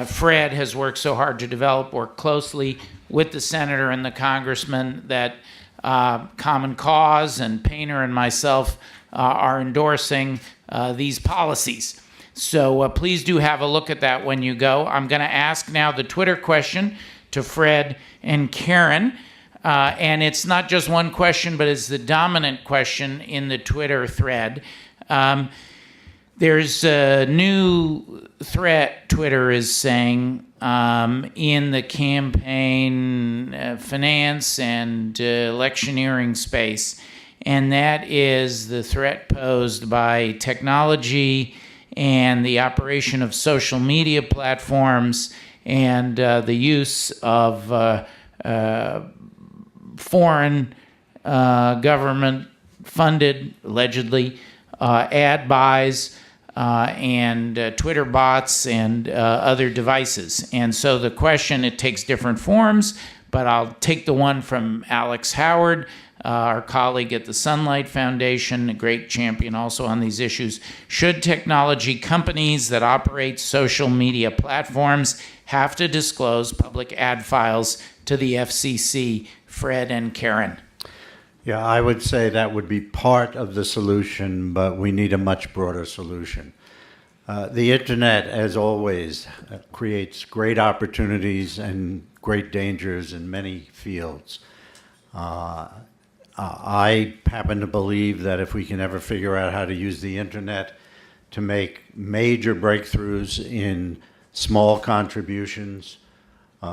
Fred has worked so hard to develop, work closely with the senator and the congressman, that Common Cause and Painter and myself are endorsing these policies. So please do have a look at that when you go. I'm going to ask now the Twitter question to Fred and Karen. And it's not just one question, but it's the dominant question in the Twitter thread. There's a new threat, Twitter is saying, in the campaign finance and electioneering space. And that is the threat posed by technology and the operation of social media platforms and the use of foreign government-funded, allegedly, ad buys and Twitter bots and other devices. And so the question, it takes different forms, but I'll take the one from Alex Howard, our colleague at the Sunlight Foundation, a great champion also on these issues. Should technology companies that operate social media platforms have to disclose public ad files to the FCC? Fred and Karen. Yeah, I would say that would be part of the solution, but we need a much broader solution. The internet, as always, creates great opportunities and great dangers in many fields. I happen to believe that if we can ever figure out how to use the internet to make major breakthroughs in small contributions,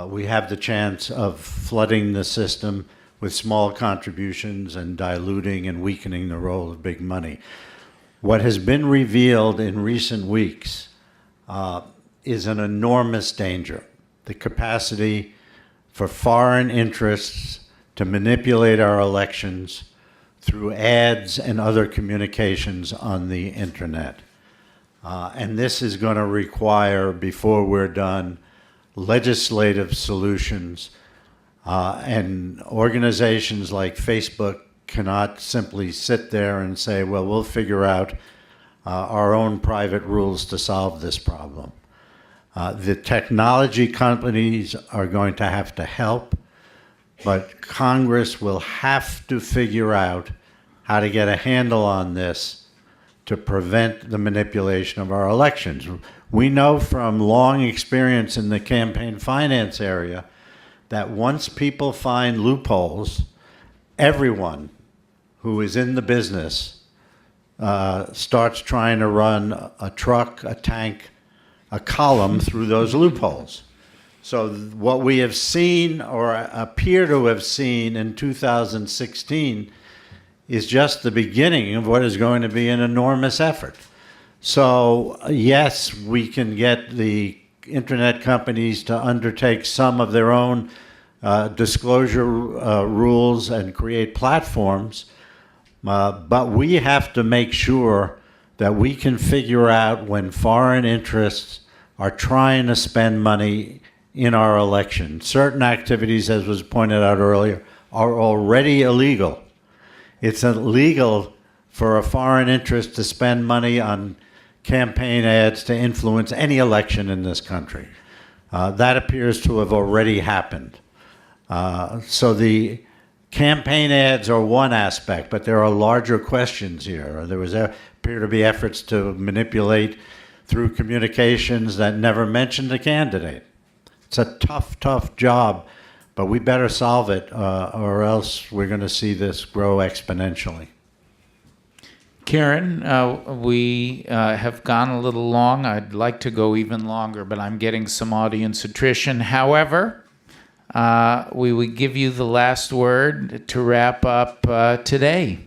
we have the chance of flooding the system with small contributions and diluting and weakening the role of big money. What has been revealed in recent weeks is an enormous danger. The capacity for foreign interests to manipulate our elections through ads and other communications on the internet. And this is going to require, before we're done, legislative solutions. And organizations like Facebook cannot simply sit there and say, well, we'll figure out our own private rules to solve this problem. The technology companies are going to have to help, but Congress will have to figure out how to get a handle on this to prevent the manipulation of our elections. We know from long experience in the campaign finance area that once people find loopholes, everyone who is in the business starts trying to run a truck, a tank, a column through those loopholes. So what we have seen or appear to have seen in 2016 is just the beginning of what is going to be an enormous effort. So yes, we can get the internet companies to undertake some of their own disclosure rules and create platforms, but we have to make sure that we can figure out when foreign interests are trying to spend money in our election. Certain activities, as was pointed out earlier, are already illegal. It's illegal for a foreign interest to spend money on campaign ads to influence any election in this country. That appears to have already happened. So the campaign ads are one aspect, but there are larger questions here. There appear to be efforts to manipulate through communications that never mentioned a candidate. It's a tough, tough job, but we better solve it, or else we're going to see this grow exponentially. Karen, we have gone a little long. I'd like to go even longer, but I'm getting some audience attrition. However, we would give you the last word to wrap up today.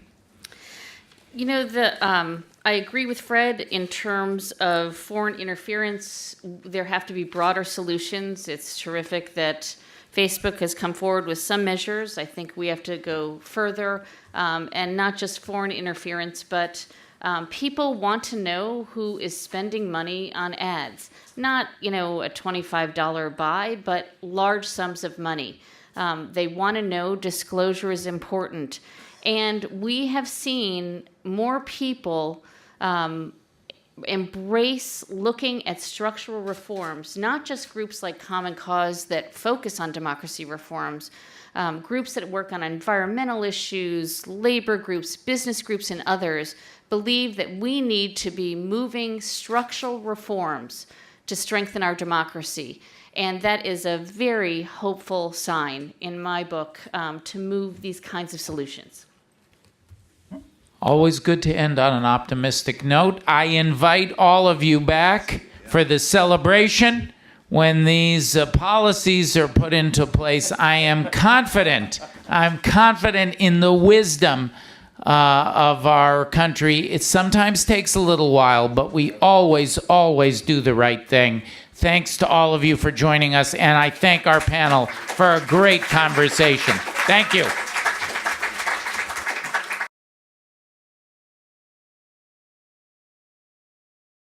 You know, I agree with Fred in terms of foreign interference. There have to be broader solutions. It's terrific that Facebook has come forward with some measures. I think we have to go further, and not just foreign interference, but people want to know who is spending money on ads. Not, you know, a $25 buy, but large sums of money. They want to know. Disclosure is important. And we have seen more people embrace looking at structural reforms, not just groups like Common Cause that focus on democracy reforms, groups that work on environmental issues, labor groups, business groups, and others believe that we need to be moving structural reforms to strengthen our democracy. And that is a very hopeful sign in my book to move these kinds of solutions. Always good to end on an optimistic note. I invite all of you back for the celebration when these policies are put into place. I am confident. I'm confident in the wisdom of our country. It sometimes takes a little while, but we always, always do the right thing. Thanks to all of you for joining us, and I thank our panel for a great conversation. Thank you.